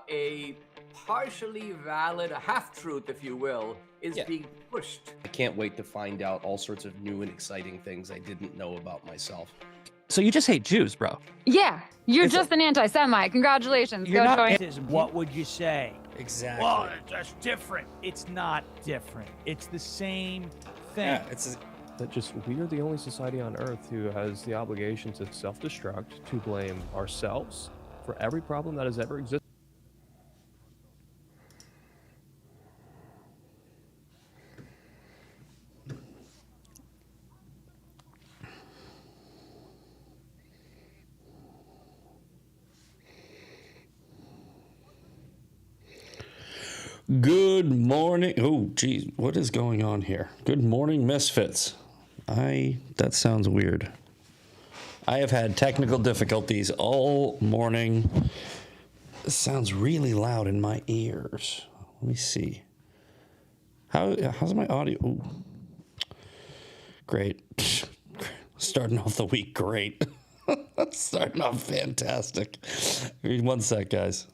a partially valid, a half-truth, if you will, is being pushed. I can't wait to find out all sorts of new and exciting things I didn't know about myself. So you just hate Jews, bro? Yeah, you're just an anti-Semite. Congratulations. You're Go not join. What would you say? Exactly. Well, that's different. It's not different. It's the same thing. Yeah, that just we are the only society on Earth who has the obligation to self-destruct, to blame ourselves for every problem that has ever existed. Good morning. Oh, geez, what is going on here? Good morning, Misfits. That sounds weird. I have had technical difficulties all morning. This sounds really loud in my ears. Let me see. How's my audio? Ooh. Great. Starting off the week great. Starting off fantastic. One sec, guys.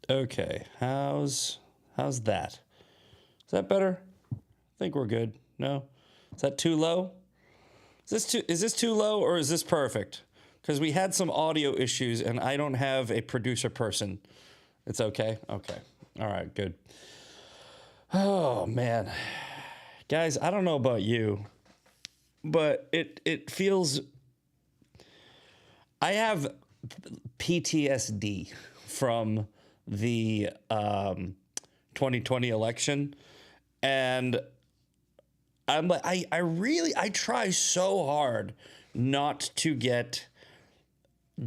Okay, how's that? Is that better? I think we're good. No? Is that too low? Is this too low or is this perfect? Because we had some audio issues and I don't have a producer person. It's okay? Okay. All right, good. Oh, man. Guys, I don't know about you, but it feels... I have PTSD from the 2020 election, and I'm like, I try so hard not to get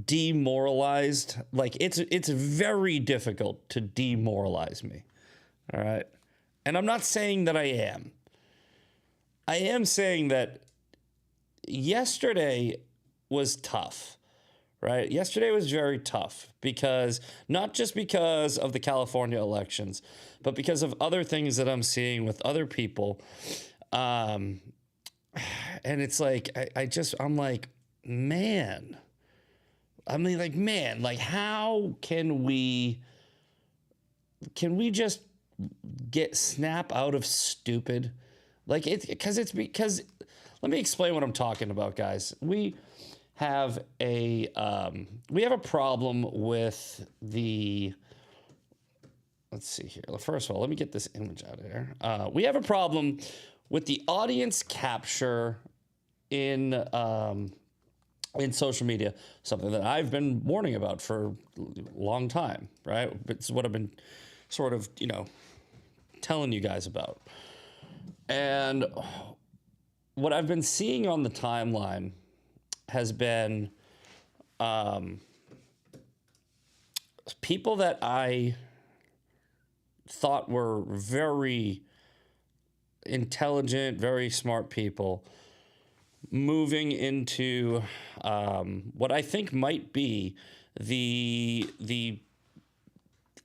demoralized. Like it's very difficult to demoralize me. All right. And I'm not saying that I am. I am saying that yesterday was tough. Right? Yesterday was very tough because not just because of the California elections, but because of other things that I'm seeing with other people. And it's like, I'm like, man, how can we just snap out of stupid? Like because let me explain what I'm talking about, guys. We have a problem with the, let's see here. First of all, let me get this image out of here. We have a problem with the audience capture in social media, something that I've been warning about for a long time, right? It's what I've been sort of, telling you guys about. And what I've been seeing on the timeline has been people that I thought were very intelligent, very smart people moving into what I think might be the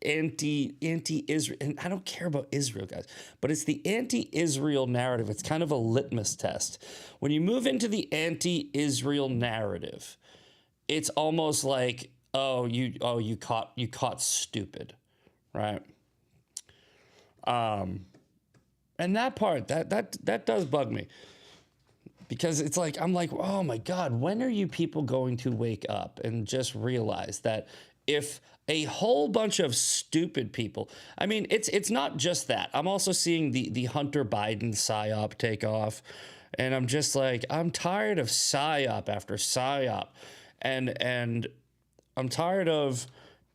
anti-Israel, and I don't care about Israel, guys, but it's the anti-Israel narrative. It's kind of a litmus test. When you move into the anti-Israel narrative, it's almost like, you caught stupid, right? And that part, that does bug me. Because it's like, I'm like, oh my God, when are you people going to wake up and just realize that if a whole bunch of stupid people, I mean, it's not just that. I'm also seeing the Hunter Biden PSYOP take off. And I'm just like, I'm tired of PSYOP after PSYOP. And I'm tired of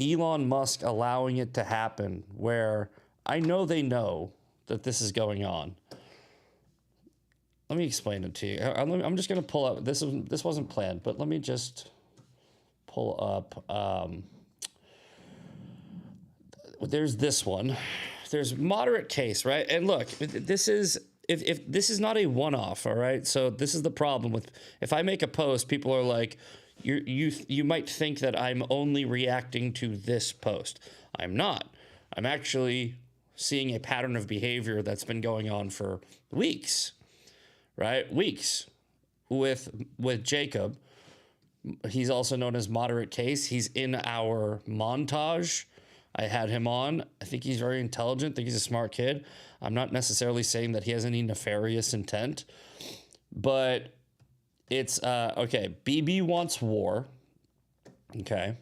Elon Musk allowing it to happen where I know they know that this is going on. Let me explain it to you. I'm just going to pull up. This wasn't planned, but let me just pull up. There's this one. There's moderate case, right? And look, this is if this is not a one-off, all right? So this is the problem with if I make a post, people are like, you might think that I'm only reacting to this post. I'm not. I'm actually seeing a pattern of behavior that's been going on for weeks, right? Weeks with Jacob. He's also known as Moderate Case. He's in our montage. I had him on. I think he's very intelligent. I think he's a smart kid. I'm not necessarily saying that he has any nefarious intent, but it's, okay, BB wants war. Okay.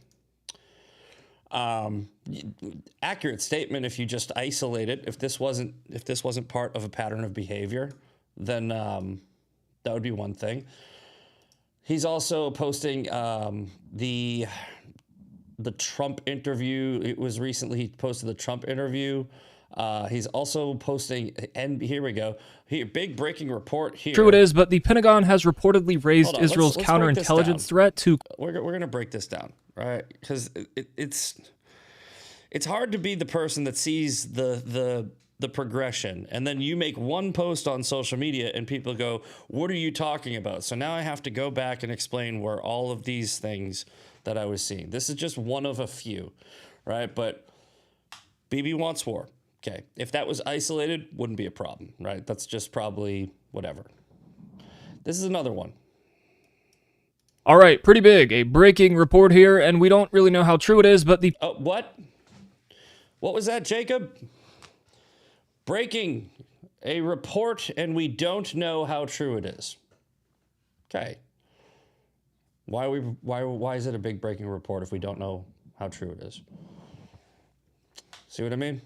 Accurate statement if you just isolate it. If this wasn't part of a pattern of behavior, then that would be one thing. He's also posting the Trump interview. It was recently he posted the Trump interview. He's also posting, and here we go. Here, big breaking report here. True it is, but the Pentagon has reportedly raised Hold on, Israel's let's break this counterintelligence down. threat to. We're gonna break this down, right? Because it's hard to be the person that sees the progression, and then you make one post on social media and people go, what are you talking about? So now I have to go back and explain where all of these things that I was seeing. This is just one of a few, right? But BB wants war. Okay, if that was isolated, wouldn't be a problem, right? That's just probably whatever. This is another one. All right, pretty big. A breaking report here, and we don't really know how true it is, but the. What? What was that, Jacob? Breaking a report, and we don't know how true it is. Okay. Why is it a big breaking report if we don't know how true it is? See what I mean?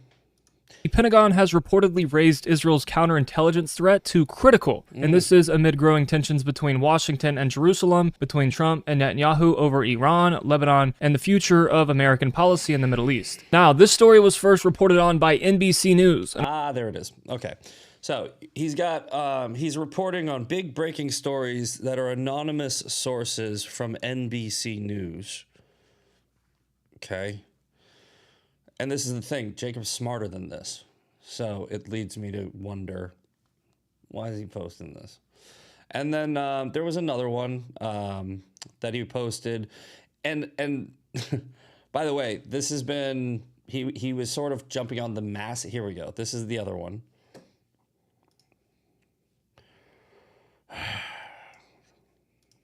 The Pentagon has reportedly raised Israel's counterintelligence threat to critical, and this is amid growing tensions between Washington and Jerusalem, between Trump and Netanyahu over Iran, Lebanon, and the future of American policy in the Middle East. Now, this story was first reported on by NBC News. There it is. Okay. So he's reporting on big breaking stories that are anonymous sources from NBC News. Okay. And this is the thing, Jacob's smarter than this. So it leads me to wonder, why is he posting this? And then there was another one that he posted. And by the way, this has been, he was sort of jumping on the mass. Here we go. This is the other one.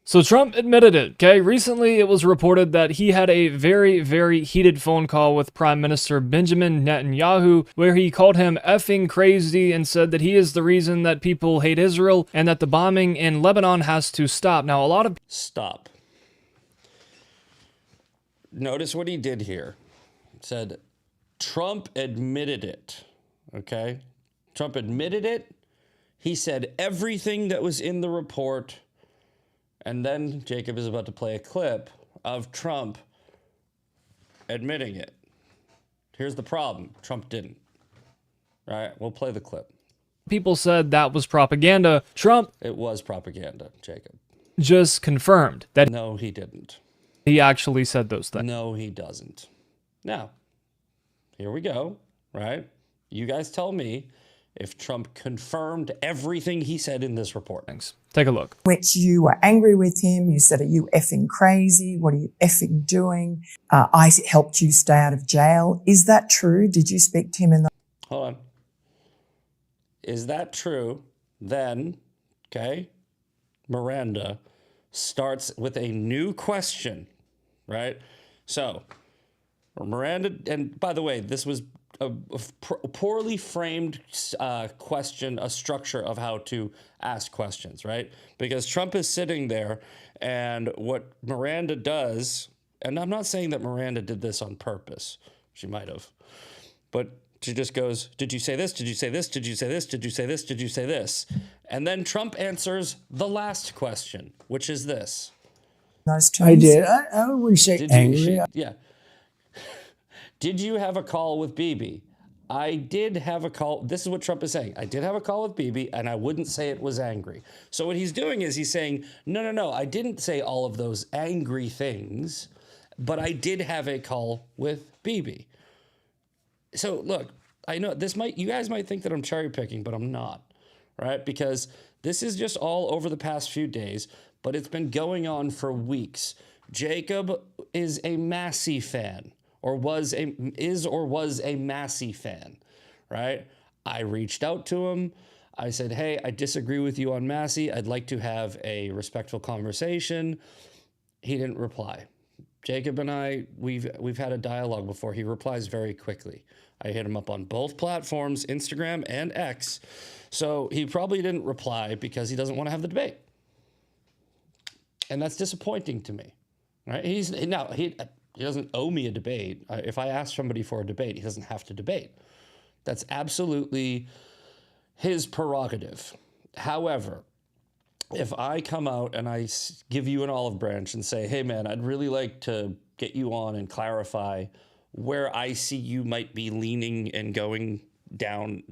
So Trump admitted it, okay? Recently, it was reported that he had a very, very heated phone call with Prime Minister Benjamin Netanyahu, where he called him effing crazy and said that he is the reason that people hate Israel and that the bombing in Lebanon has to stop. Now, a lot of... Stop. Notice what he did here. It said, Trump admitted it, okay? Trump admitted it. He said everything that was in the report. And then Jacob is about to play a clip of Trump admitting it. Here's the problem. Trump didn't. All right, we'll play the clip. people said that was propaganda. Trump... It was propaganda, Jacob. ...just confirmed that... No, he didn't. ...he actually said those things. No, he doesn't. Now, here we go, right? You guys tell me if Trump confirmed everything he said in this report. Thanks. Take a look. Which you were angry with him. You said, are you effing crazy? What are you effing doing? I helped you stay out of jail. Is that true? Did you speak to him in the... Hold on. Is that true? Then, okay, Miranda starts with a new question, right? So, Miranda, and by the way, this was a poorly framed question, a structure of how to ask questions, right? Because Trump is sitting there, and what Miranda does, and I'm not saying that Miranda did this on purpose. She might have. But she just goes, did you say this? Did you say this? Did you say this? Did you say this? Did you say this? And then Trump answers the last question, which is this. Those terms? I did. I wouldn't say angry. Yeah. Did you have a call with Bibi? I did have a call. This is what Trump is saying. I did have a call with Bibi, and I wouldn't say it was angry. So what he's doing is he's saying, no, I didn't say all of those angry things, but I did have a call with Bibi. So look, I know this you guys might think that I'm cherry picking, but I'm not, right? Because this is just all over the past few days, but it's been going on for weeks. Jacob is a Massey fan, or was a Massey fan, right? I reached out to him. I said, hey, I disagree with you on Massey. I'd like to have a respectful conversation. He didn't reply. Jacob and I, we've had a dialogue before. He replies very quickly. I hit him up on both platforms, Instagram and X. So he probably didn't reply because he doesn't want to have the debate. And that's disappointing to me, right? He doesn't owe me a debate. If I ask somebody for a debate, he doesn't have to debate. That's absolutely his prerogative. However, if I come out and I give you an olive branch and say, hey man, I'd really like to get you on and clarify where I see you might be leaning and going down,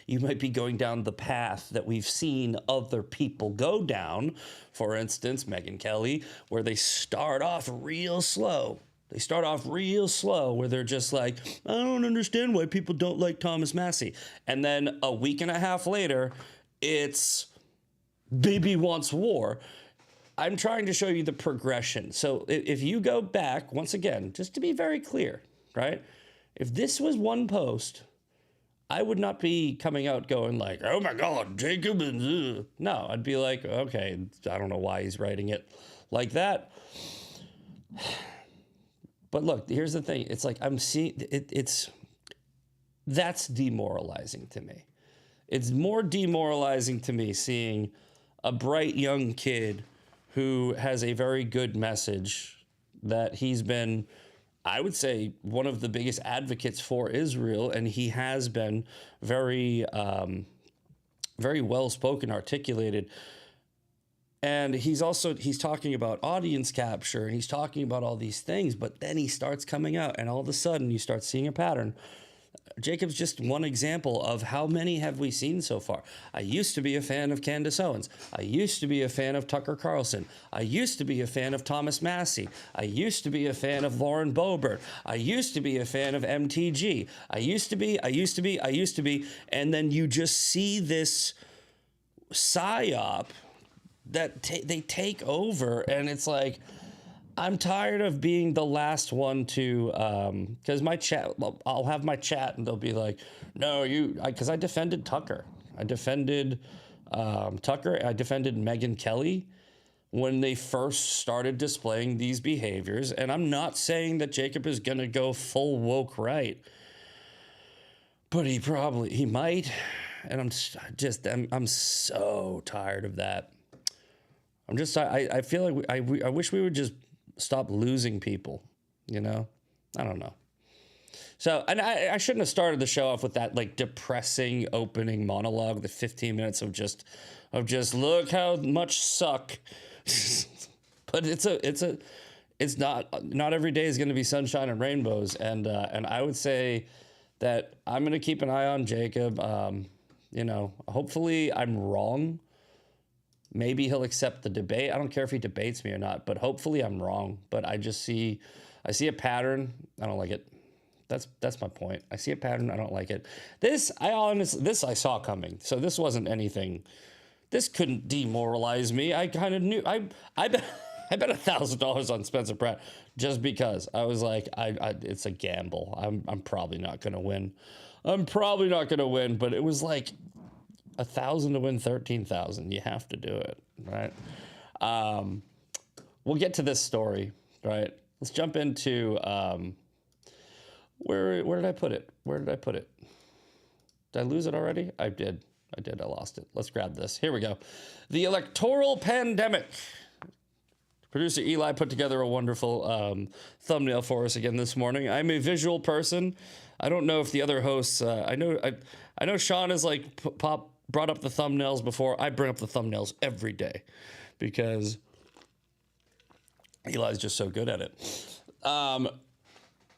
you might be going down the path that we've seen other people go down. For instance, Megyn Kelly, where they start off real slow. They start off real slow where they're just like, I don't understand why people don't like Thomas Massey. And then a week and a half later, it's Bibi wants war. I'm trying to show you the progression. So if you go back, once again, just to be very clear, right? If this was one post, I would not be coming out going like, oh my God, Jacob. No, I'd be like, okay, I don't know why he's writing it like that. But look, here's the thing. It's like I'm seeing that's demoralizing to me. It's more demoralizing to me seeing a bright young kid who has a very good message that he's been, I would say, one of the biggest advocates for Israel, and he has been very, very well-spoken, articulated. And he's talking about audience capture, and he's talking about all these things, but then he starts coming out, and all of a sudden you start seeing a pattern. Jacob's just one example of how many have we seen so far. I used to be a fan of Candace Owens. I used to be a fan of Tucker Carlson. I used to be a fan of Thomas Massey. I used to be a fan of Lauren Boebert. I used to be a fan of MTG. I used to be, and then you just see this psyop that they take over, and it's like, I'm tired of being the last one to, because my chat, I'll have my chat and they'll be like, no, because I defended Tucker. I defended Tucker. I defended Megyn Kelly when they first started displaying these behaviors. And I'm not saying that Jacob is going to go full woke right, but he might. And I'm so tired of that. I feel like I wish we would just stop losing people, you know? I don't know. So, and I shouldn't have started the show off with that like depressing opening monologue, the 15 minutes of just look how much suck. But it's not every day is going to be sunshine and rainbows. And I would say that I'm going to keep an eye on Jacob. You know, hopefully I'm wrong. Maybe he'll accept the debate. I don't care if he debates me or not, but hopefully I'm wrong. But I see a pattern. I don't like it. That's my point. I see a pattern. I don't like it. This I saw coming. So this wasn't anything. This couldn't demoralize me. I kind of knew. I bet $1,000 on Spencer Pratt just because I was like, it's a gamble. I'm probably not gonna win. But it was like 1,000 to win 13,000. You have to do it, right? We'll get to this story, right? Let's jump into where did I put it? Did I lose it already? I did. I lost it. Let's grab this. Here we go. The electoral pandemic. Producer Eli put together a wonderful thumbnail for us again this morning. I'm a visual person. I don't know if the other hosts. I know Sean has like brought up the thumbnails before. I bring up the thumbnails every day because Eli's just so good at it.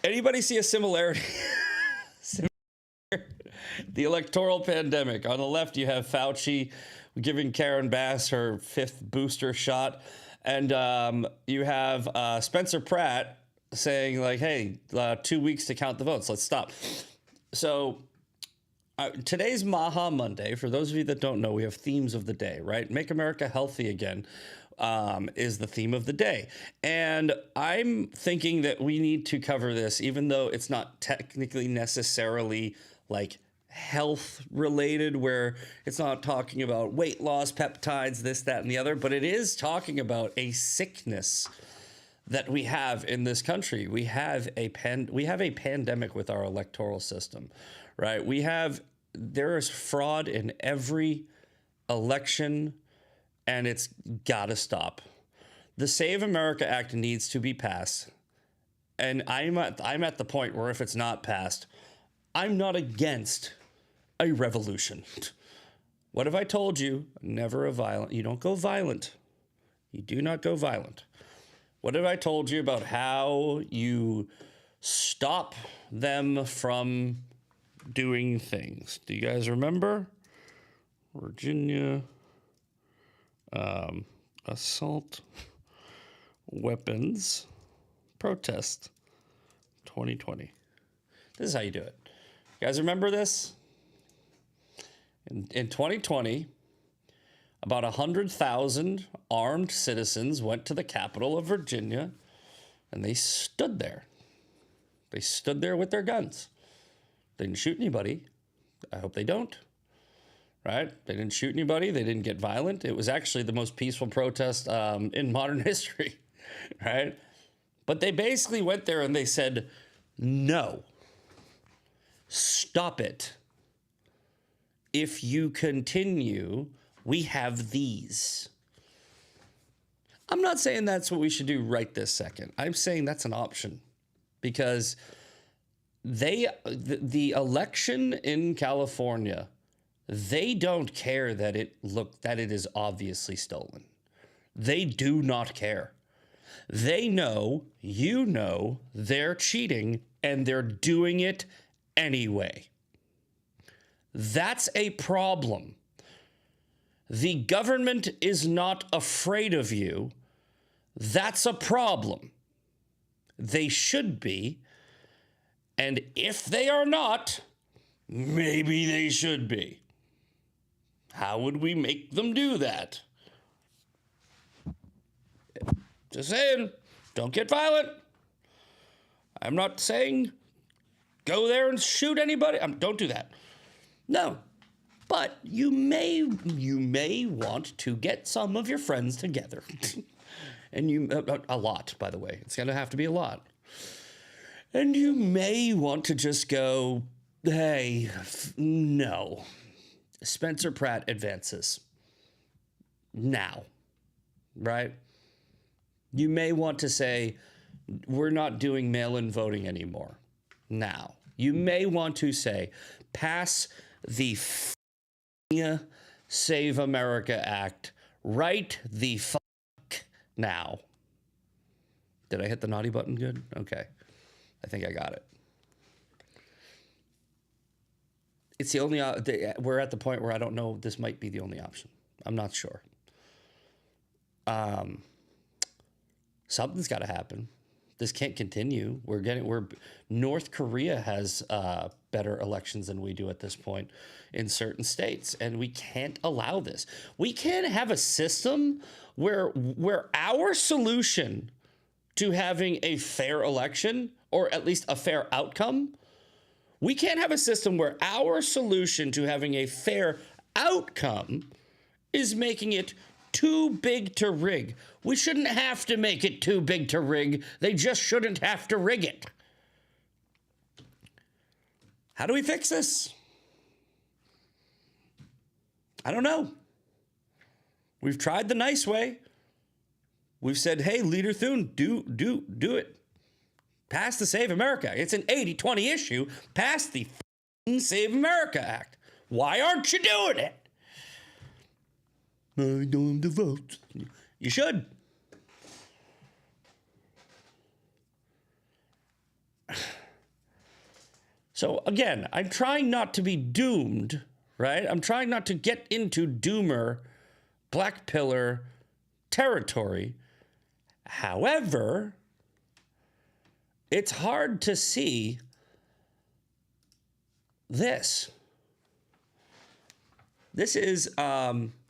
Anybody see a similarity? The electoral pandemic. On the left, you have Fauci giving Karen Bass her 5th booster shot. And you have Spencer Pratt saying like, hey, 2 weeks to count the votes. Let's stop. So today's Maha Monday. For those of you that don't know, we have themes of the day, right? Make America healthy again. is the theme of the day. And I'm thinking that we need to cover this, even though it's not technically necessarily like health related, where it's not talking about weight loss, peptides, this, that, and the other, but it is talking about a sickness that we have in this country. We have a pandemic with our electoral system, right? There is fraud in every election, and it's gotta stop. The Save America Act needs to be passed. And I'm at the point where if it's not passed, I'm not against a revolution. What have I told you? Never you don't go violent. You do not go violent. What have I told you about how you stop them from doing things? Do you guys remember? Virginia, assault weapons protest 2020. This is how you do it. You guys remember this? In 2020, about 100,000 armed citizens went to the capital of Virginia, and they stood there. They stood there with their guns. They didn't shoot anybody. I hope they don't. Right? They didn't shoot anybody. They didn't get violent. It was actually the most peaceful protest in modern history. Right? But they basically went there and they said, no. Stop it. If you continue, we have these. I'm not saying that's what we should do right this second. I'm saying that's an option, because the election in California, they don't care that it is obviously stolen. They do not care. They know, they're cheating, and they're doing it anyway. That's a problem. The government is not afraid of you. That's a problem. They should be. And if they are not, maybe they should be. How would we make them do that? Just saying, don't get violent. I'm not saying go there and shoot anybody. Don't do that. No. But you may want to get some of your friends together. And a lot, by the way. It's going to have to be a lot. And you may want to just go, hey, no. Spencer Pratt advances. Now. Right? You may want to say, we're not doing mail-in voting anymore. Now. You may want to say, pass the Save America Act right the fuck now. Did I hit the naughty button good? Okay. I think I got it. It's the only, we're at the point where I don't know, this might be the only option. I'm not sure. Something's got to happen. This can't continue. North Korea has better elections than we do at this point in certain states, and we can't allow this. We can't have a system where our solution to having a fair election, or at least a fair outcome, we can't have a system where our solution to having a fair outcome is making it too big to rig. We shouldn't have to make it too big to rig. They just shouldn't have to rig it. How do we fix this? I don't know. We've tried the nice way. We've said, hey, Leader Thune, do it. Pass the Save America. It's an 80-20 issue. Pass the Save America Act. Why aren't you doing it? I don't have the votes. You should. So again, I'm trying not to be doomed, right? I'm trying not to get into doomer, black pillar territory. However, it's hard to see this. This is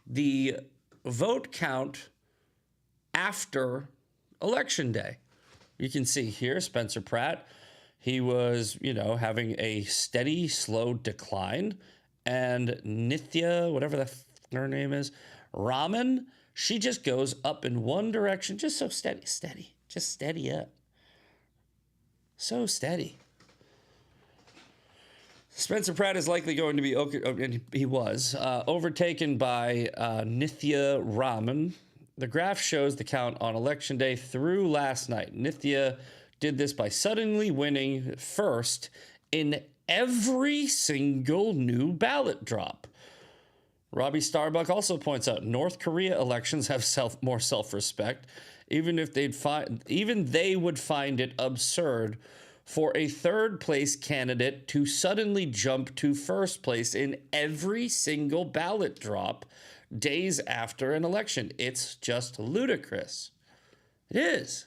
the vote count after Election Day. You can see here Spencer Pratt, he was, having a steady, slow decline. And Nithya, whatever her name is, Raman, she just goes up in one direction, just so steady, just steady up. So steady. Spencer Pratt is likely going to be, and he was, overtaken by Nithya Raman. The graph shows the count on Election Day through last night. Nithya did this by suddenly winning first in every single new ballot drop. Robbie Starbuck also points out North Korea elections have more self-respect, even they would find it absurd for a third place candidate to suddenly jump to first place in every single ballot drop days after an election. It's just ludicrous. It is.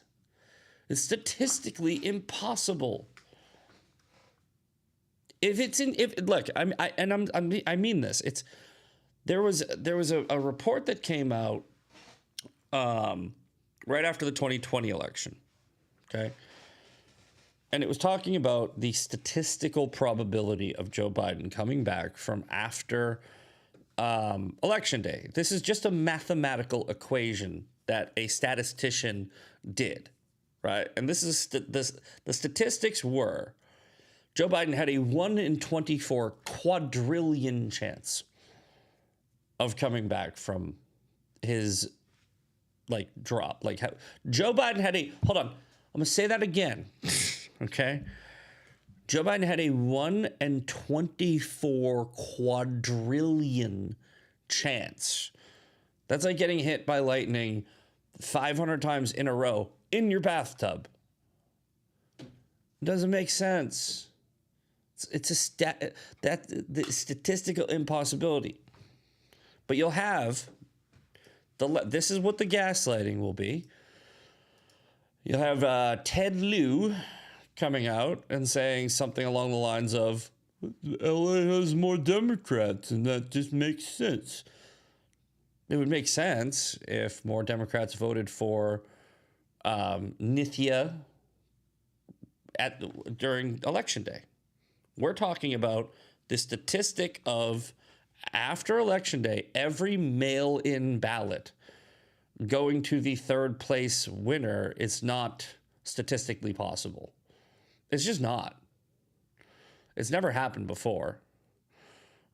It's statistically impossible. I mean this. There was a report that came out right after the 2020 election. Okay. And it was talking about the statistical probability of Joe Biden coming back from after Election Day. This is just a mathematical equation that a statistician did, right? And this is the statistics were Joe Biden had a 1 in 24 quadrillion chance of coming back from his drop. Joe Biden had hold on, I'm gonna say that again. Okay. Joe Biden had a 1 in 24 quadrillion chance. That's like getting hit by lightning 500 times in a row in your bathtub. It doesn't make sense. It's the statistical impossibility. But you'll have this is what the gaslighting will be. You'll have Ted Lieu coming out and saying something along the lines of, LA has more Democrats, and that just makes sense. It would make sense if more Democrats voted for Nithya during Election Day. We're talking about the statistic of after Election Day, every mail-in ballot going to the third place winner is not statistically possible. It's just not. It's never happened before.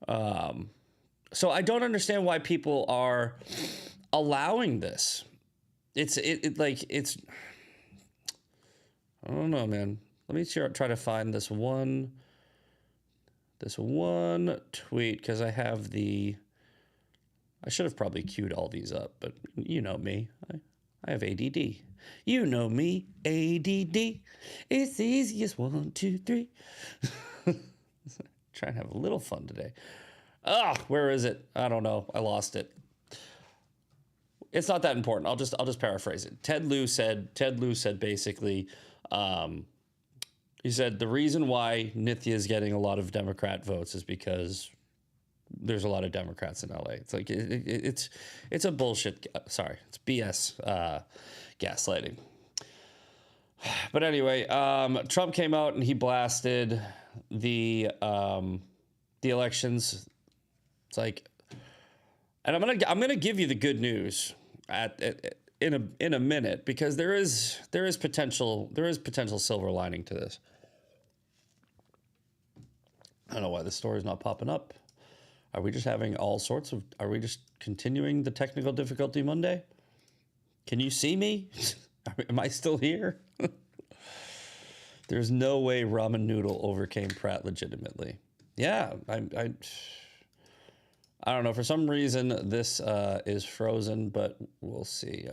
So I don't understand why people are allowing this. It's I don't know, man. Let me try to find this one tweet, because I should have probably queued all these up, but you know me. I have ADD. You know me, ADD. It's the easiest 1, 2, 3. Try and have a little fun today. Where is it? I don't know. I lost it. It's not that important. I'll just paraphrase it. Ted Lieu said basically, he said the reason why Nithya is getting a lot of Democrat votes is because there's a lot of Democrats in LA. It's like it's a bullshit. Sorry, it's BS gaslighting. But anyway, Trump came out and he blasted the elections. It's like, and I'm gonna give you the good news in a minute, because there is potential silver lining to this. I don't know why this story is not popping up. Are we just having are we just continuing the technical difficulty Monday? Can you see me? Am I still here? There's no way Ramen Noodle overcame Pratt legitimately. Yeah, I don't know. For some reason, this is frozen, but we'll see.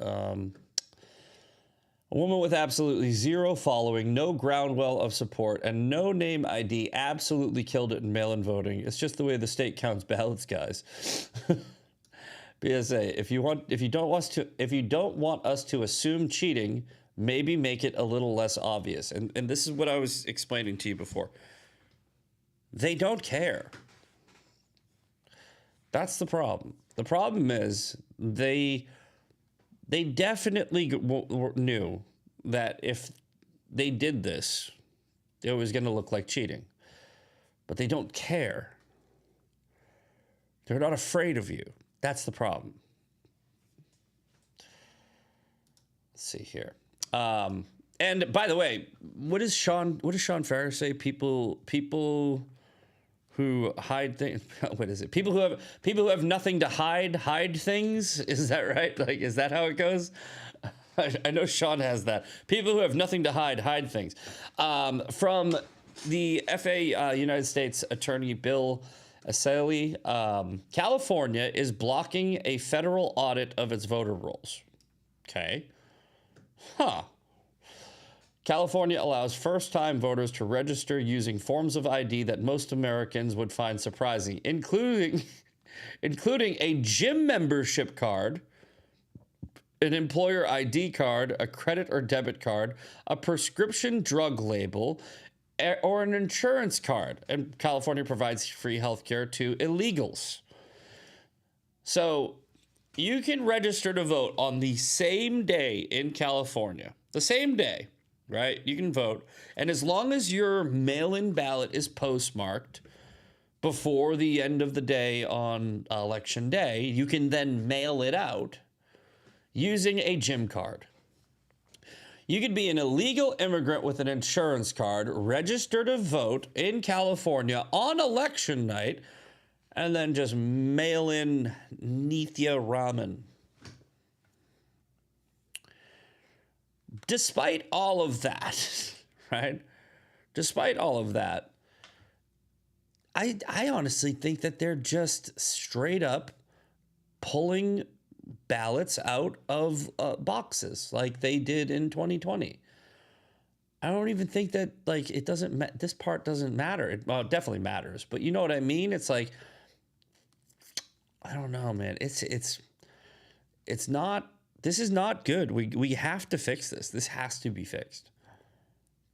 A woman with absolutely zero following, no groundwell of support, and no name ID absolutely killed it in mail-in voting. It's just the way the state counts ballots, guys. PSA: if you don't want us to assume cheating, maybe make it a little less obvious. And this is what I was explaining to you before. They don't care. That's the problem. The problem is they They definitely knew that if they did this, it was going to look like cheating. But they don't care. They're not afraid of you. That's the problem. Let's see here. And by the way, what does Sean Ferris say? People who hide things. What is it? People who have nothing to hide things. Is that right? Like, is that how it goes? I know Sean has that. People who have nothing to hide things. From the FA United States Attorney Bill Essayli, California is blocking a federal audit of its voter rolls. Okay. Huh. California allows first-time voters to register using forms of ID that most Americans would find surprising, including a gym membership card, an employer ID card, a credit or debit card, a prescription drug label, or an insurance card. And California provides free healthcare to illegals. So you can register to vote on the same day in California, the same day, right? You can vote. And as long as your mail-in ballot is postmarked before the end of the day on election day, you can then mail it out using a gym card. You could be an illegal immigrant with an insurance card, register to vote in California on election night, and then just mail in Nithya Raman. Despite all of that, right? Despite all of that, I honestly think that they're just straight up pulling ballots out of boxes like they did in 2020. I don't even think that, like, it doesn't, this part doesn't matter. Well, it definitely matters, but you know what I mean? It's like, I don't know, man. It's not, this is not good. We have to fix this. This has to be fixed.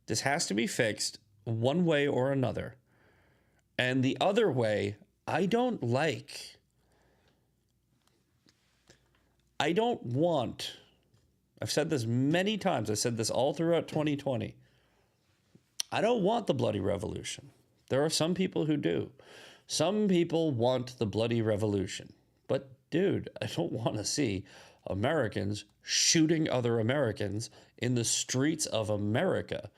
This has to be fixed one way or another. And the other way, I don't like. I don't want, I've said this many times. I said this all throughout 2020. I don't want the bloody revolution. There are some people who do. Some people want the bloody revolution. But dude, I don't want to see Americans shooting other Americans in the streets of America.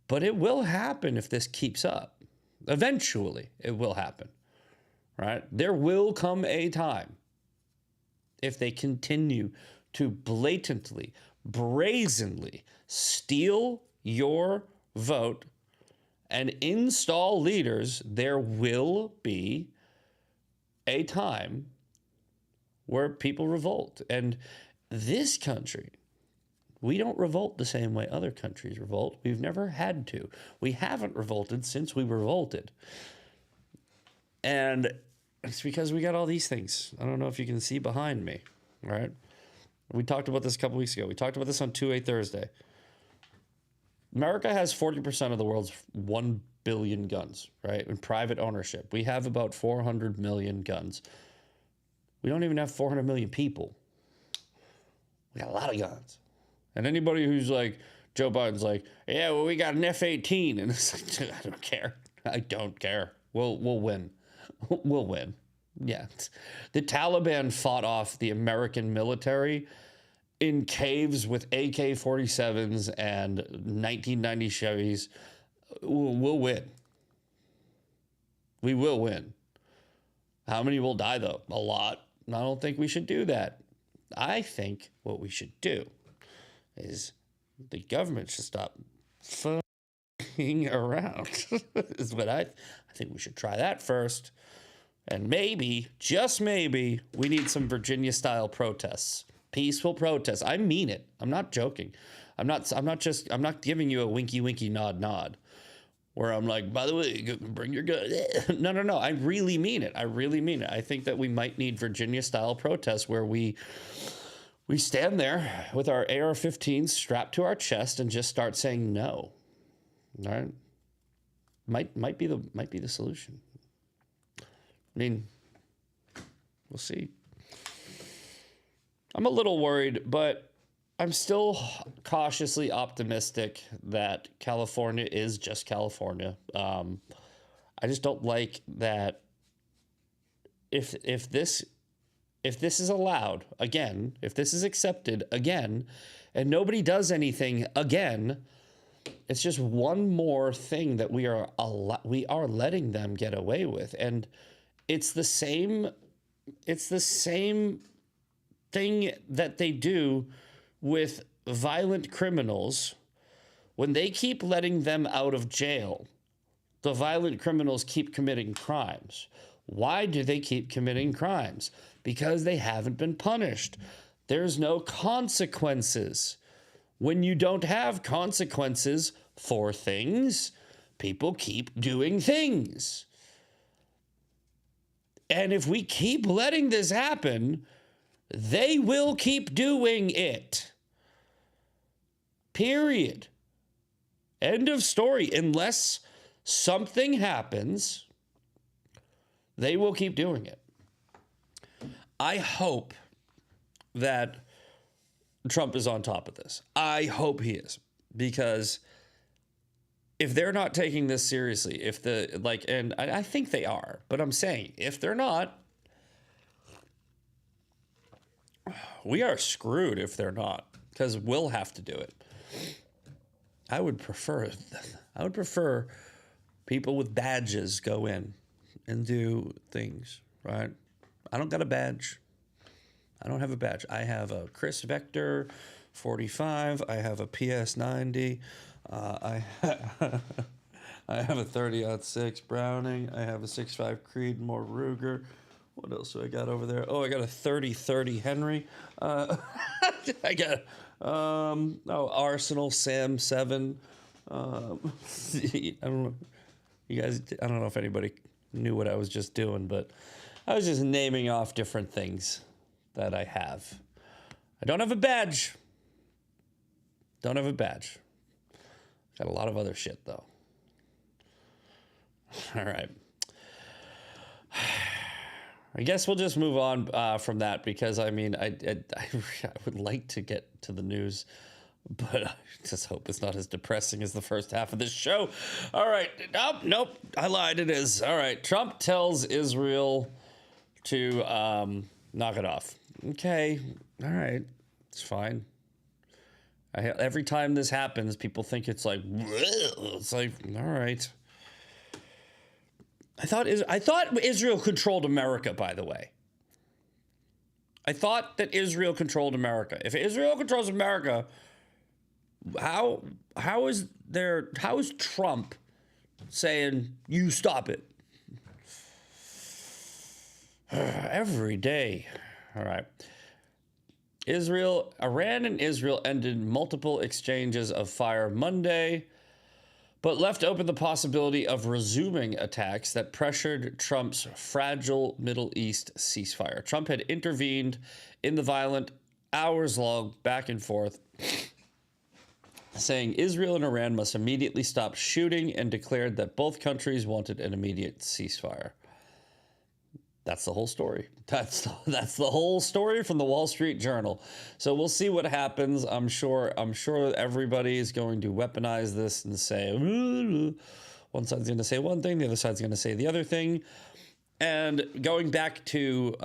But it will happen if this keeps up. Eventually, it will happen, right? There will come a time, if they continue to blatantly, brazenly steal your vote and install leaders, there will be a time where people revolt. And this country, we don't revolt the same way other countries revolt. We've never had to. We haven't revolted since we revolted. And it's because we got all these things. I don't know if you can see behind me, right? We talked about this a couple weeks ago. We talked about this on 2A Thursday. America has 40% of the world's 1 billion guns, right? In private ownership. We have about 400 million guns. We don't even have 400 million people. We got a lot of guns. And anybody who's like, Joe Biden's like, yeah, well, we got an F-18. And it's like, dude, I don't care. I don't care. We'll win. We'll win. Yeah. The Taliban fought off the American military in caves with AK-47s and 1990 Chevys. We'll win. We will win. How many will die, though? A lot. I don't think we should do that. I think what we should do is the government should stop fucking around. Is what I think we should try that first. And maybe, just maybe, we need some Virginia-style protests. Peaceful protests. I mean it. I'm not joking. I'm not giving you a winky nod. Where I'm like, by the way, bring your gun. No. I really mean it. I think that we might need Virginia-style protests where we stand there with our AR-15s strapped to our chest and just start saying no. All right? Might be the solution. I mean, we'll see. I'm a little worried, but I'm still cautiously optimistic that California is just California. I just don't like that if this is allowed again, if this is accepted again, and nobody does anything again, it's just one more thing that we are letting them get away with. And it's the same thing that they do with violent criminals. When they keep letting them out of jail, the violent criminals keep committing crimes. Why do they keep committing crimes? Because they haven't been punished. There's no consequences. When you don't have consequences for things, people keep doing things. And if we keep letting this happen, they will keep doing it. Period. End of story. Unless something happens, they will keep doing it. I hope that Trump is on top of this. I hope he is, because if they're not taking this seriously, and I think they are, but I'm saying if they're not, we are screwed if they're not, because we'll have to do it. I would prefer people with badges go in and do things, right? I don't got a badge. I don't have a badge. I have a Chris Vector 45. I have a PS90. I have a 30-06 Browning. I have a 6.5 Creedmoor Ruger. What else do I got over there? Oh, I got a 30-30 Henry. I got Arsenal Sam 7. I don't know. You guys, I don't know if anybody knew what I was just doing, but I was just naming off different things that I have. I don't have a badge. Don't have a badge. Got a lot of other shit, though. All right. I guess we'll just move on from that, because, I mean, I would like to get to the news, but I just hope it's not as depressing as the first half of this show. All right. Nope. I lied. It is. All right. Trump tells Israel to knock it off. Okay. All right. It's fine. Every time this happens, people think it's like, all right. I thought Israel controlled America, by the way. I thought that Israel controlled America. If Israel controls America, how is Trump saying, you stop it? Every day. All right. Iran and Israel ended multiple exchanges of fire Monday, but left open the possibility of resuming attacks that pressured Trump's fragile Middle East ceasefire. Trump had intervened in the violent, hours-long back and forth, saying Israel and Iran must immediately stop shooting, and declared that both countries wanted an immediate ceasefire. That's the whole story. That's the whole story from the Wall Street Journal. So we'll see what happens. I'm sure everybody is going to weaponize this and say, one side's going to say one thing, the other side's going to say the other thing. And going back to,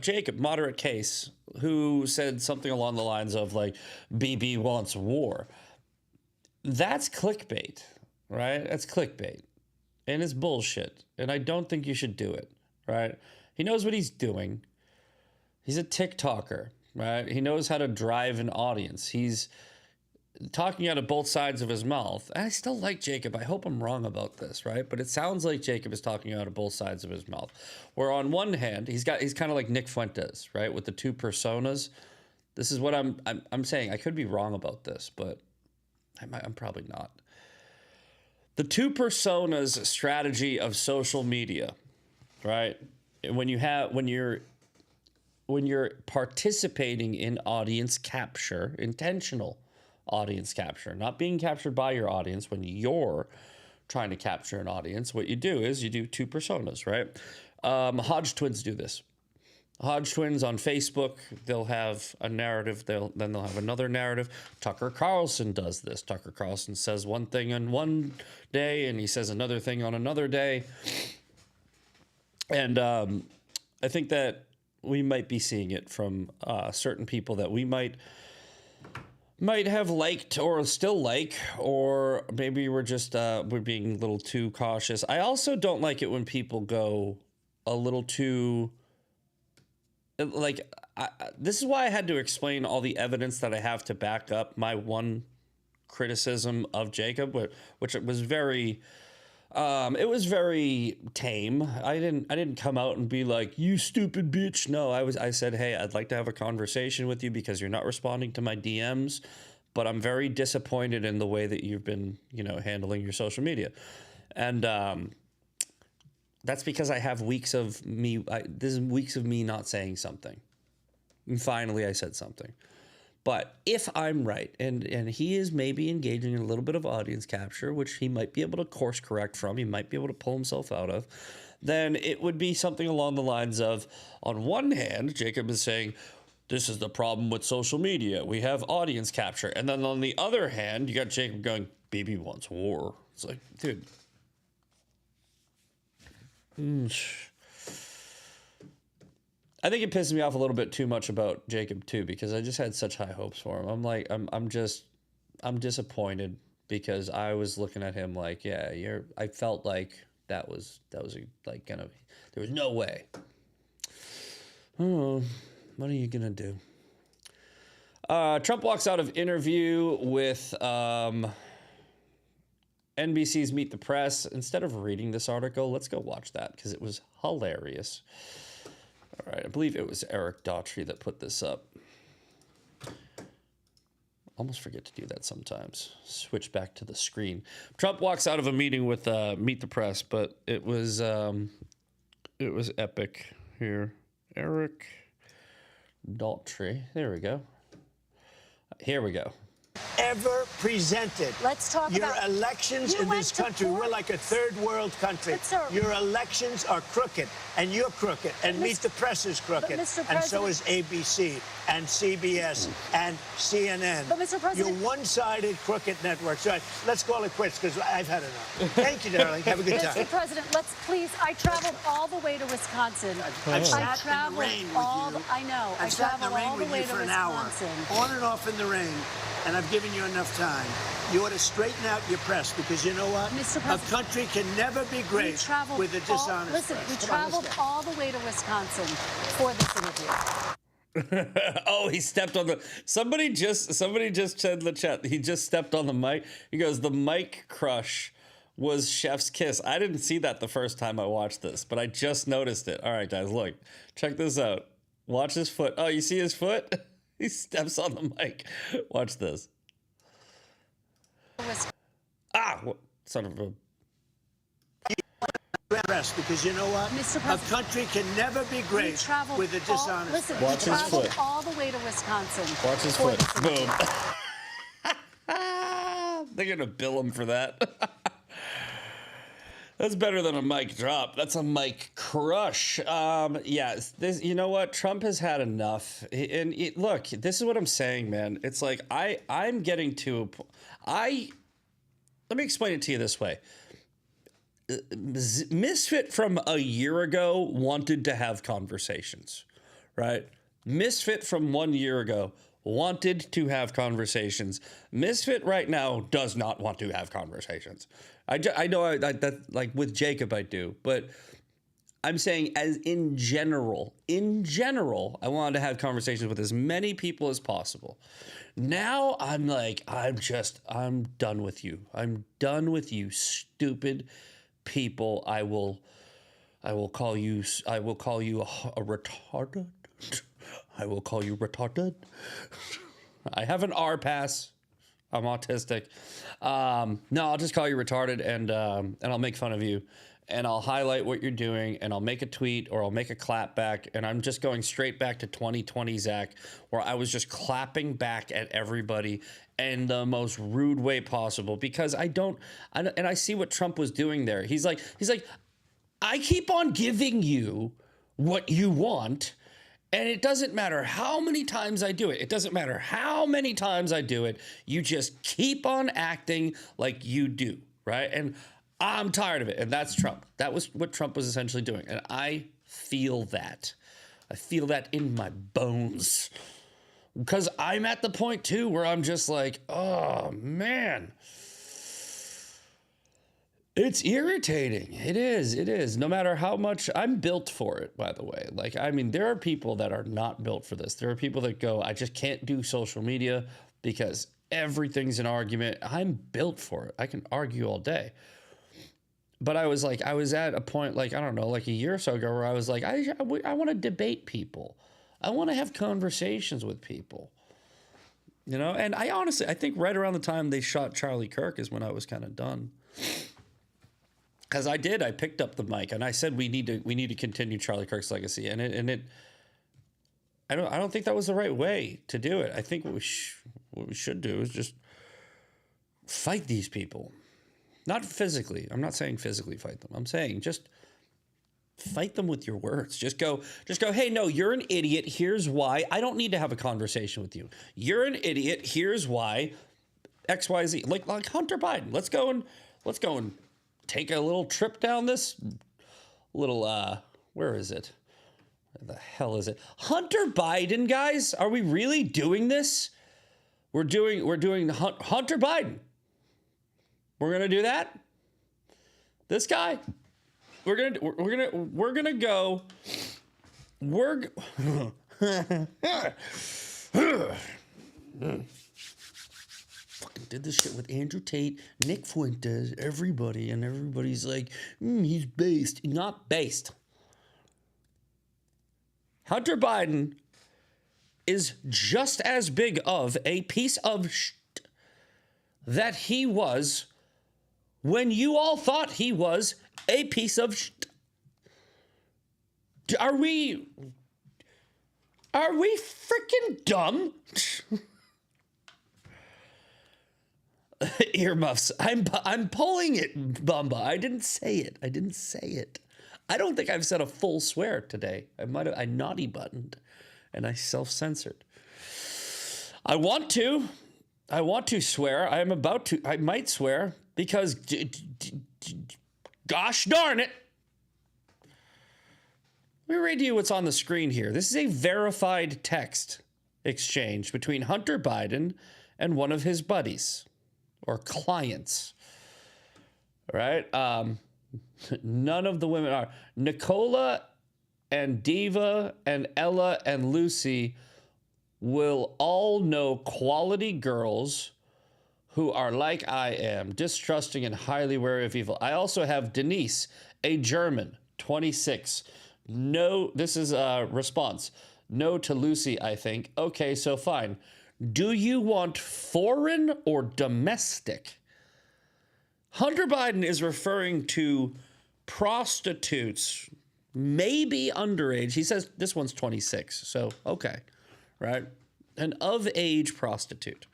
Jacob, moderate case, who said something along the lines of like, BB wants war. That's clickbait, right? That's clickbait. And it's bullshit. And I don't think you should do it. Right? He knows what he's doing. He's a TikToker, right? He knows how to drive an audience. He's talking out of both sides of his mouth. I still like Jacob. I hope I'm wrong about this, right? But it sounds like Jacob is talking out of both sides of his mouth. Where on one hand, he's kind of like Nick Fuentes, right? With the two personas. This is what I'm saying. I could be wrong about this, but I'm probably not. The two personas strategy of social media. Right? When you're participating in audience capture, intentional audience capture, not being captured by your audience, when you're trying to capture an audience, what you do is you do two personas, right? Hodge twins do this. Hodge twins on Facebook, they'll have a narrative, then they'll have another narrative. Tucker Carlson does this. Tucker Carlson says one thing on one day and he says another thing on another day. And I think that we might be seeing it from certain people that we might have liked or still like, or maybe we're just we're being a little too cautious. I also don't like it when people go a little too like this is why I had to explain all the evidence that I have to back up my one criticism of Jacob, which it was very tame. I didn't come out and be like, you stupid bitch. No, I said, hey, I'd like to have a conversation with you because you're not responding to my DMs, but I'm very disappointed in the way that you've been, handling your social media. And that's because I have weeks of me. This is weeks of me not saying something. And finally, I said something. But if I'm right, and he is maybe engaging in a little bit of audience capture, which he might be able to course correct from, he might be able to pull himself out of, then it would be something along the lines of, on one hand, Jacob is saying, this is the problem with social media. We have audience capture. And then on the other hand, you got Jacob going, baby wants war. It's like, dude. I think it pisses me off a little bit too much about Jacob too, because I just had such high hopes for him. I'm disappointed because I was looking at him like, yeah, I felt like that was there was no way. Oh, what are you gonna do? Trump walks out of interview with NBC's Meet the Press. Instead of reading this article, let's go watch that because it was hilarious. All right, I believe it was Eric Daughtry that put this up. Almost forget to do that sometimes. Switch back to the screen. Trump walks out of a meeting with Meet the Press, but it was epic here. Eric Daughtry. There we go. Here we go. Ever presented. Let's talk your about elections in this country. We're like a third world country. Your elections are crooked, and you're crooked, and Meet the Press is crooked, and so is ABC and CBS and CNN. But Mr. President, you're one-sided crooked networks. All right, let's call it quits because I've had enough. Thank you, darling. Have a good time. Mr. President, let's please. I traveled all the way to Wisconsin. I've sat in the rain with you. I know. I've sat in the rain with you for an hour, on and off in the rain. And I've given you enough time. You ought to straighten out your press because you know what? Mr. President, a country can never be great with a dishonest press. Listen, we traveled all the way to Wisconsin for this interview. Oh, he stepped on the... Somebody just said in the chat, he just stepped on the mic. He goes, the mic crush was Chef's kiss. I didn't see that the first time I watched this, but I just noticed it. All right, guys, look. Check this out. Watch his foot. Oh, you see his foot? He steps on the mic. Watch this. What son of a... Rest, because you know what? Mr. President, a country can never be great with a dishonest. Listen, watch we his traveled foot. all the way to Wisconsin. Watch his foot. Boom. They're gonna bill him for that. That's better than a mic drop. That's a mic crush. Yeah, this. You know what? Trump has had enough. And look, this is what I'm saying, man. It's like I'm getting to. Let me explain it to you this way. Misfit from a year ago wanted to have conversations, right? Misfit from 1 year ago wanted to have conversations. Misfit right now does not want to have conversations. I know that like with Jacob I do, but I'm saying as in general, I wanted to have conversations with as many people as possible. Now I'm like, I'm done with you. I'm done with you, stupid people. I will call you a retarded. I will call you retarded. I have an R pass. I'm autistic. No, I'll just call you retarded and I'll make fun of you and I'll highlight what you're doing and I'll make a tweet or I'll make a clap back. And I'm just going straight back to 2020, Zach, where I was just clapping back at everybody in the most rude way possible because and I see what Trump was doing there. He's like, I keep on giving you what you want And it doesn't matter how many times I do it. It doesn't matter how many times I do it. You just keep on acting like you do, right? And I'm tired of it. And that's Trump. That was what Trump was essentially doing. And I feel that. I feel that in my bones. Because I'm at the point, too, where I'm just like, oh, man. It's irritating. It is. It is. No matter how much I'm built for it, by the way. Like, I mean, there are people that are not built for this. There are people that go, I just can't do social media because everything's an argument. I'm built for it. I can argue all day. But I was at a point, like, I don't know, like a year or so ago where I was like, I want to debate people. I want to have conversations with people. You know? And I honestly, I think right around the time they shot Charlie Kirk is when I was kind of done. Because I picked up the mic and I said we need to continue Charlie Kirk's legacy, I don't think that was the right way to do it. I think what we should do is just fight these people, not physically. I'm not saying physically fight them. I'm saying just fight them with your words. Just go. Hey, no, you're an idiot. Here's why. I don't need to have a conversation with you. You're an idiot. Here's why. X, Y, Z. Like Hunter Biden. Let's go and take a little trip down this little, where is it? Where the hell is it? Hunter Biden, guys? Are we really doing this? We're doing Hunter Biden. We're going to do that? This guy? We're going to go. Fucking did this shit with Andrew Tate, Nick Fuentes, everybody, and everybody's like, he's based. Not based. Hunter Biden is just as big of a piece of shit that he was when you all thought he was a piece of shit. Are we freaking dumb? Earmuffs. I'm pulling it, Bumba. I didn't say it. I don't think I've said a full swear today. I naughty buttoned and I self-censored. I want to swear. I might swear because gosh darn it. Let me read to you what's on the screen here. This is a verified text exchange between Hunter Biden and one of his buddies or clients. All right. None of the women are. Nicola and Diva and Ella and Lucy will all know quality girls who are like I am, distrusting and highly wary of evil. I also have Denise, a German, 26. No, this is a response. No to Lucy, I think. Okay, so fine. Do you want foreign or domestic? Hunter Biden is referring to prostitutes, maybe underage. He says this one's 26, so okay, right? An of-age prostitute.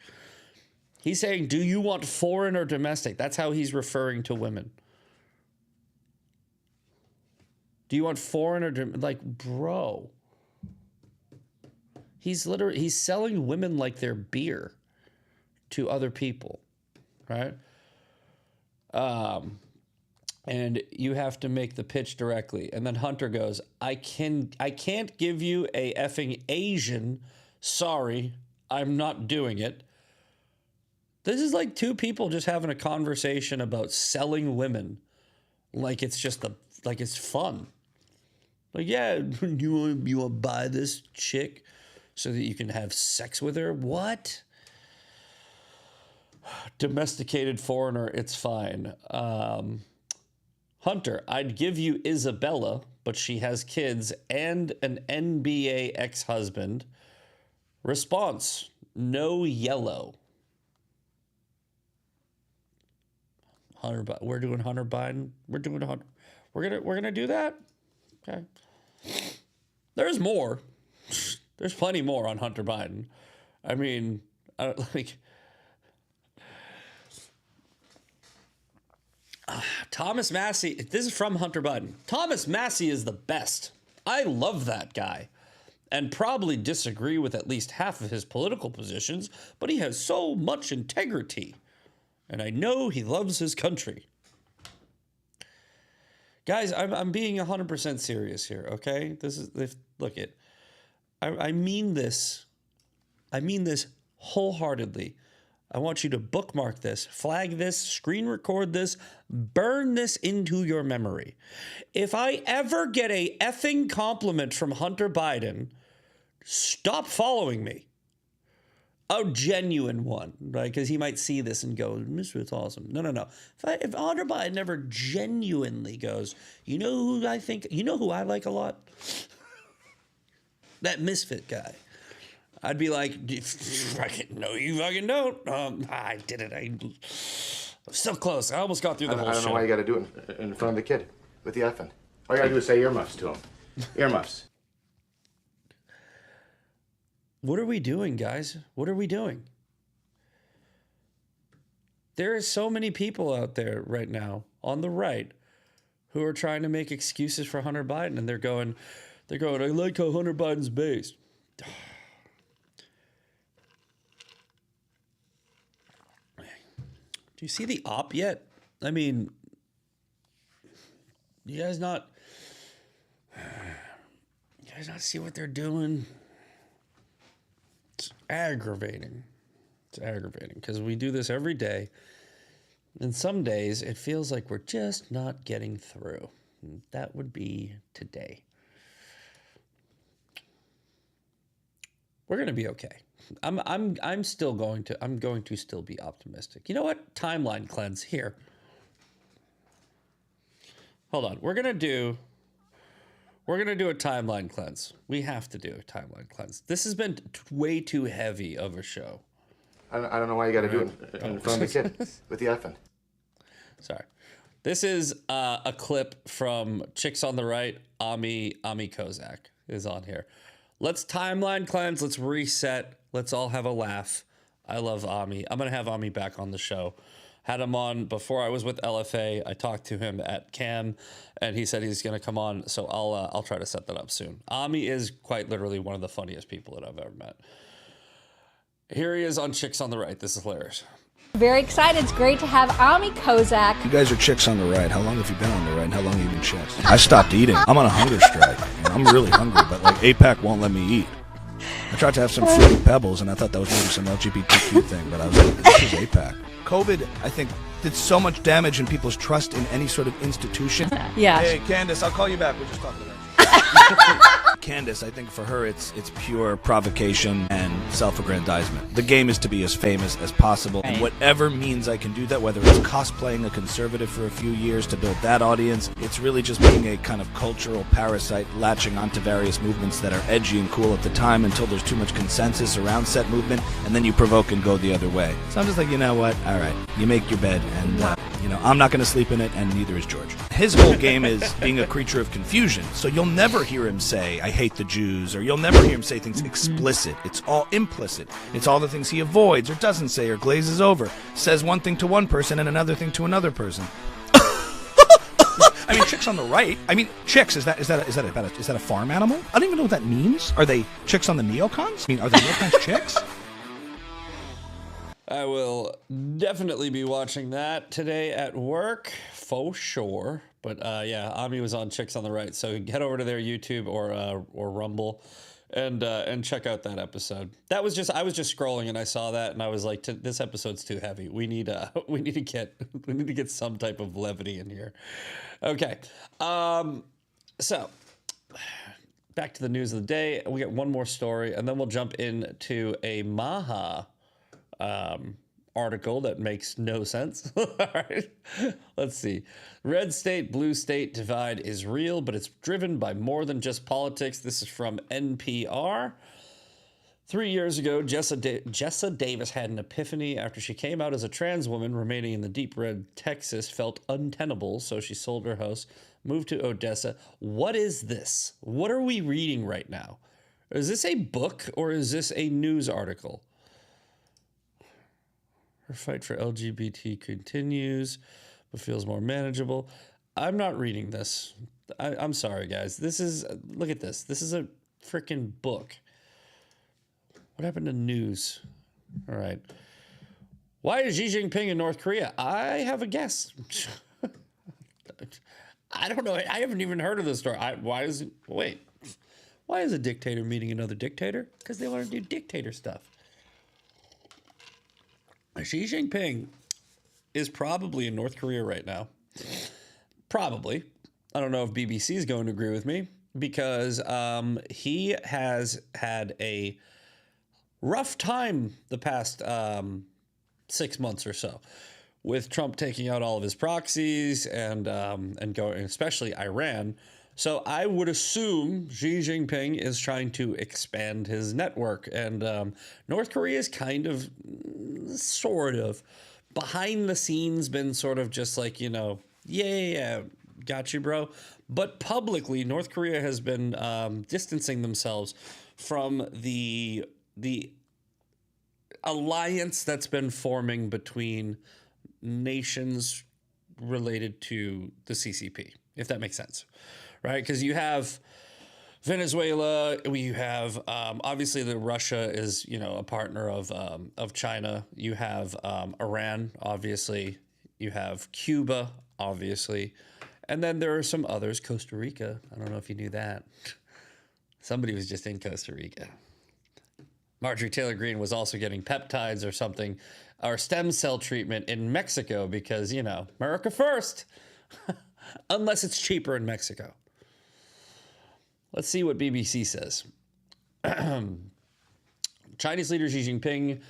He's saying, do you want foreign or domestic? That's how he's referring to women. Do you want foreign or like, bro? He's selling women like they're beer to other people, right? And you have to make the pitch directly. And then Hunter goes, I can't give you a effing Asian. Sorry, I'm not doing it. This is like two people just having a conversation about selling women like it's just like it's fun. Like, yeah, you want to buy this chick so that you can have sex with her? What? Domesticated foreigner, it's fine. Hunter, I'd give you Isabella, but she has kids and an NBA ex-husband. Response, no yellow. We're doing Hunter Biden. We're gonna do that. Okay. There's more. There's plenty more on Hunter Biden. I mean, Thomas Massey. This is from Hunter Biden. Thomas Massey is the best. I love that guy. and probably disagree with at least half of his political positions, but he has so much integrity. And I know he loves his country. Guys, I'm being 100% serious here, okay? Look it. I mean this. I mean this wholeheartedly. I want you to bookmark this, flag this, screen record this, burn this into your memory. If I ever get a effing compliment from Hunter Biden, stop following me. A genuine one, right? Because he might see this and go, Mr. It's awesome. No. If Hunter Biden ever genuinely goes, you know who I like a lot? That misfit guy. I'd be like, no, you fucking don't. I did it. I'm so close. I almost got through the whole show. I don't know why you got to do it in front of the kid with the effing. All you got to do is say earmuffs to him. Earmuffs. What are we doing, guys? What are we doing? There are so many people out there right now on the right who are trying to make excuses for Hunter Biden, and they're going, I like how Hunter Biden's based. Do you see the op yet? I mean, you guys not see what they're doing? It's aggravating. It's aggravating because we do this every day. And some days it feels like we're just not getting through. And that would be today. We're going to be okay. I'm going to still be optimistic. You know what? Timeline cleanse here. Hold on. We're going to do a timeline cleanse. We have to do a timeline cleanse. This has been way too heavy of a show. I don't know why you got to do it in front of the kid with the effing. Sorry. This is a clip from Chicks on the Right. Ami Kozak is on here. Let's timeline cleanse. Let's reset. Let's all have a laugh. I love Ami. I'm going to have Ami back on the show. Had him on before I was with LFA. I talked to him at CAM, and he said he's going to come on. So I'll try to set that up soon. Ami is quite literally one of the funniest people that I've ever met. Here he is on Chicks on the Right. This is hilarious. Very excited. It's great to have Ami Kozak. You guys are chicks on the right. How long have you been on the right, and how long have you been chicks? I stopped eating. I'm on a hunger strike. And I'm really hungry, but like AIPAC won't let me eat. I tried to have some Fruity Pebbles, and I thought that was maybe some LGBTQ thing, but I was like, this is AIPAC. COVID, I think, did so much damage in people's trust in any sort of institution. Yeah. Hey, Candace, I'll call you back. We'll just talk to that. Candace, I think for her it's pure provocation and self-aggrandizement. The game is to be as famous as possible, and whatever means I can do that, whether it's cosplaying a conservative for a few years to build that audience, it's really just being a kind of cultural parasite latching onto various movements that are edgy and cool at the time until there's too much consensus around said movement, and then you provoke and go the other way. So I'm just like, you know what? All right, you make your bed, and I'm not going to sleep in it, and neither is George. His whole game is being a creature of confusion, so you'll never hear him say, I hate the Jews, or you'll never hear him say things explicit. It's all implicit. It's all the things he avoids or doesn't say or glazes over. Says one thing to one person and another thing to another person. I mean, chicks on the right. I mean, chicks, is that a farm animal? I don't even know what that means. Are they chicks on the neocons? I mean, are the neocons chicks? I will definitely be watching that today at work, for sure. But yeah, Ami was on Chicks on the Right, so head over to their YouTube or Rumble, and check out that episode. I was just scrolling and I saw that and I was like, this episode's too heavy. We need to get some type of levity in here. Okay, so back to the news of the day. We got one more story and then we'll jump into a Maha article that makes no sense. All right, let's see. Red state, blue state divide is real, but it's driven by more than just politics. This is from NPR. 3 years ago, Jessa Davis had an epiphany after she came out as a trans woman remaining in the deep red Texas felt untenable, so she sold her house, moved to Odessa. What is this? What are we reading right now? Is this a book or is this a news article? Her fight for LGBT continues, but feels more manageable. I'm not reading this. I'm sorry, guys. Look at this. This is a freaking book. What happened to news? All right. Why is Xi Jinping in North Korea? I have a guess. I don't know. I haven't even heard of this story. Why is a dictator meeting another dictator? Because they want to do dictator stuff. Xi Jinping is probably in North Korea right now. Probably. I don't know if BBC is going to agree with me because he has had a rough time the past 6 months or so, with Trump taking out all of his proxies and going, especially Iran. So I would assume Xi Jinping is trying to expand his network, and North Korea is kind of, sort of, behind the scenes been sort of just like, yeah, got you, bro. But publicly, North Korea has been distancing themselves from the alliance that's been forming between nations related to the CCP, if that makes sense, right? Because you have Venezuela, you have obviously Russia is a partner of China. You have Iran, obviously. You have Cuba, obviously, and then there are some others. Costa Rica. I don't know if you knew that. Somebody was just in Costa Rica. Marjorie Taylor Greene was also getting peptides or something, or stem cell treatment in Mexico because, America first, unless it's cheaper in Mexico. Let's see what BBC says. Chinese leader Xi Jinping,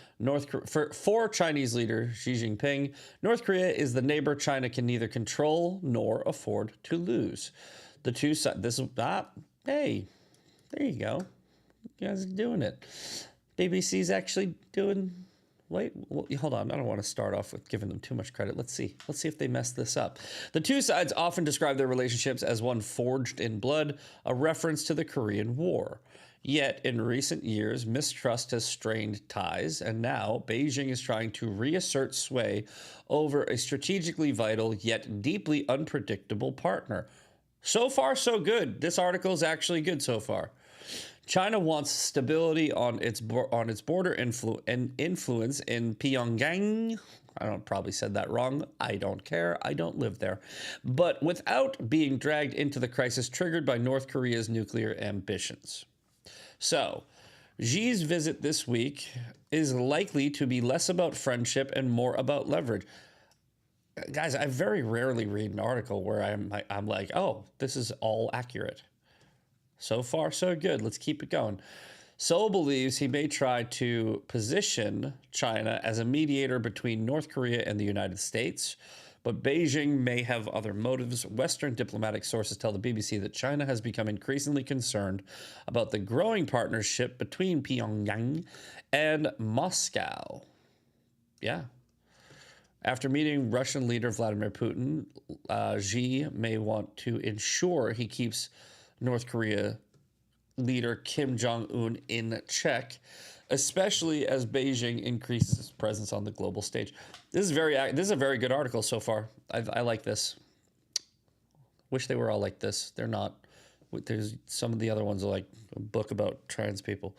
for Chinese leader Xi Jinping, North Korea is the neighbor China can neither control nor afford to lose. The two sides, hey, there you go. You guys are doing it. BBC's actually doing, hold on. I don't want to start off with giving them too much credit. Let's see if they mess this up. The two sides often describe their relationships as one forged in blood, a reference to the Korean War. Yet, in recent years, mistrust has strained ties, and now Beijing is trying to reassert sway over a strategically vital yet deeply unpredictable partner. So far, so good. This article is actually good so far. China wants stability on its border influence in Pyongyang. I probably said that wrong. I don't care. I don't live there. But without being dragged into the crisis triggered by North Korea's nuclear ambitions. So, Xi's visit this week is likely to be less about friendship and more about leverage. Guys, I very rarely read an article where I'm like, oh, this is all accurate. So far, so good. Let's keep it going. Seoul believes he may try to position China as a mediator between North Korea and the United States, but Beijing may have other motives. Western diplomatic sources tell the BBC that China has become increasingly concerned about the growing partnership between Pyongyang and Moscow. Yeah. After meeting Russian leader Vladimir Putin, Xi may want to ensure he keeps North Korea leader Kim Jong-un in check, especially as Beijing increases its presence on the global stage. This is a very good article so far. I like this. Wish they were all like this. They're not. There's some of the other ones are like a book about trans people.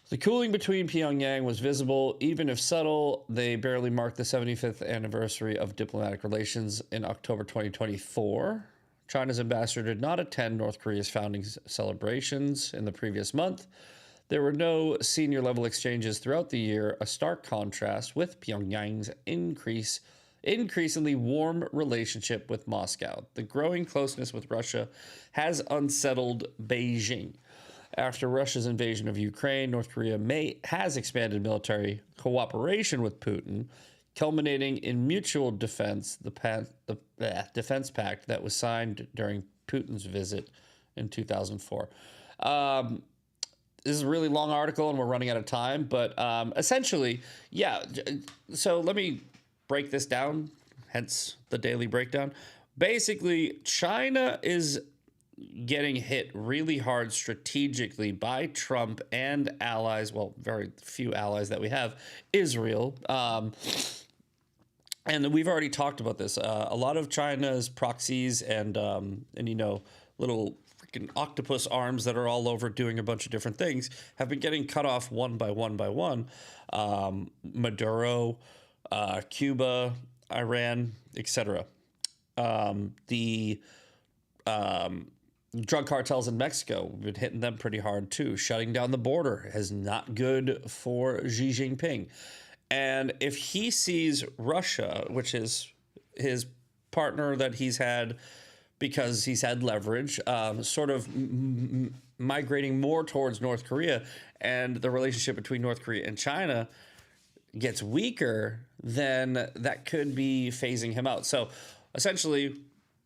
The cooling between Pyongyang was visible, even if subtle. They barely marked the 75th anniversary of diplomatic relations in October 2024. China's ambassador did not attend North Korea's founding celebrations in the previous month. There were no senior-level exchanges throughout the year, a stark contrast with Pyongyang's increasingly warm relationship with Moscow. The growing closeness with Russia has unsettled Beijing. After Russia's invasion of Ukraine, North Korea has expanded military cooperation with Putin, culminating in mutual defense, the defense pact that was signed during Putin's visit in 2004. This is a really long article and we're running out of time, but essentially, yeah. So let me break this down, hence the daily breakdown. Basically, China is getting hit really hard strategically by Trump and allies, well, very few allies that we have, Israel. And we've already talked about this. A lot of China's proxies and little fucking octopus arms that are all over doing a bunch of different things have been getting cut off one by one by one. Maduro, Cuba, Iran, etc. The drug cartels in Mexico, we've been hitting them pretty hard too. Shutting down the border is not good for Xi Jinping. And if he sees Russia, which is his partner that he's had because he's had leverage, sort of migrating more towards North Korea, and the relationship between North Korea and China gets weaker, then that could be phasing him out. So essentially,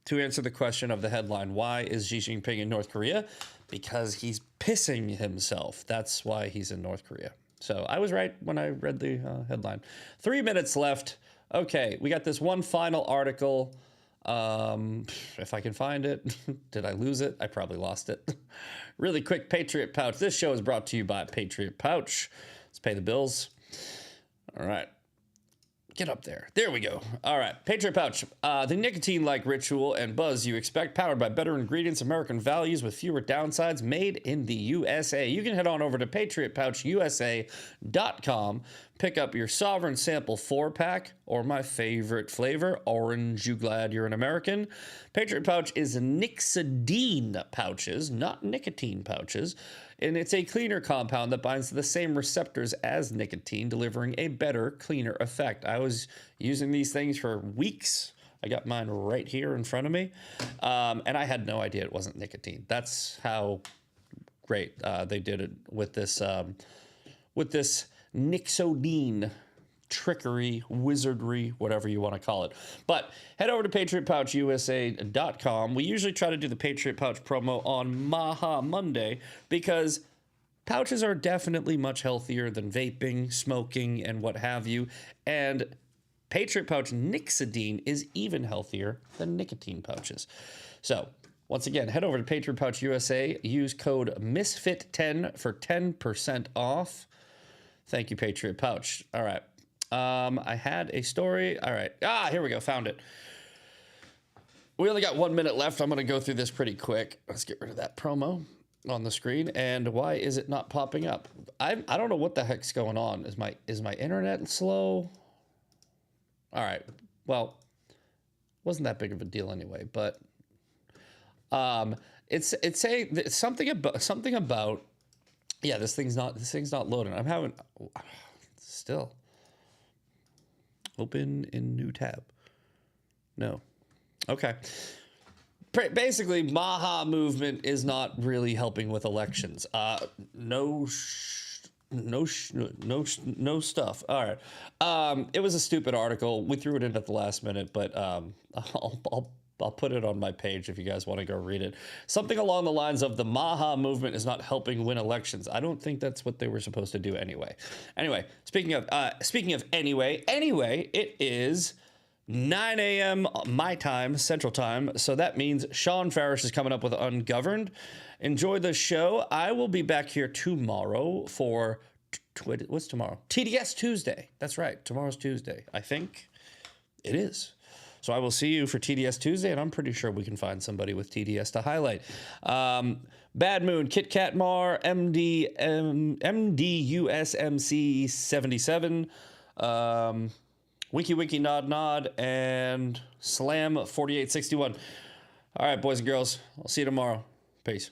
to answer the question of the headline, why is Xi Jinping in North Korea? Because he's pissing himself. That's why he's in North Korea. So I was right when I read the headline. 3 minutes left. Okay, we got this one final article. If I can find it. Did I lose it? I probably lost it. Really quick, Patriot Pouch. This show is brought to you by Patriot Pouch. Let's pay the bills. All right. Get up there. There we go. All right. Patriot Pouch. The nicotine-like ritual and buzz you expect, powered by better ingredients, American values with fewer downsides, made in the USA. You can head on over to patriotpouchusa.com, pick up your Sovereign Sample 4-pack, or my favorite flavor, Orange. You glad you're an American? Patriot Pouch is Nixidine pouches, not nicotine pouches. And it's a cleaner compound that binds to the same receptors as nicotine, delivering a better, cleaner effect. I was using these things for weeks. I got mine right here in front of me. And I had no idea it wasn't nicotine. That's how great they did it with this Nixidine trickery, wizardry, whatever you want to call it. But head over to patriotpouchusa.com. We usually try to do the Patriot Pouch promo on Maha Monday because pouches are definitely much healthier than vaping, smoking, and what have you. And Patriot Pouch Nixidine is even healthier than nicotine pouches. So once again, head over to Patriot Pouch USA. Use code MISFIT10 for 10% off. Thank you, Patriot Pouch. All right. I had a story. All right. Here we go. Found it. We only got 1 minute left. I'm going to go through this pretty quick. Let's get rid of that promo on the screen. And why is it not popping up? I don't know what the heck's going on. Is my internet slow? All right. Well, wasn't that big of a deal anyway, but it's saying something about yeah, this thing's not loading. I'm having still open in new tab. No. Okay. Basically, Maha movement is not really helping with elections. No stuff. All right. It was a stupid article. We threw it in at the last minute, but I'll put it on my page if you guys want to go read it. Something along the lines of the Maha movement is not helping win elections. I don't think that's what they were supposed to do anyway. Anyway, speaking of anyway, it is 9 a.m. my time, Central Time. So that means Sean Farish is coming up with Ungoverned. Enjoy the show. I will be back here tomorrow for what's tomorrow? TDS Tuesday. That's right. Tomorrow's Tuesday. I think it is. So I will see you for TDS Tuesday, and I'm pretty sure we can find somebody with TDS to highlight. Bad Moon, Kit Kat Mar, MDUSMC 77, Winky Winky Nod Nod, and Slam 4861. All right, boys and girls, I'll see you tomorrow. Peace.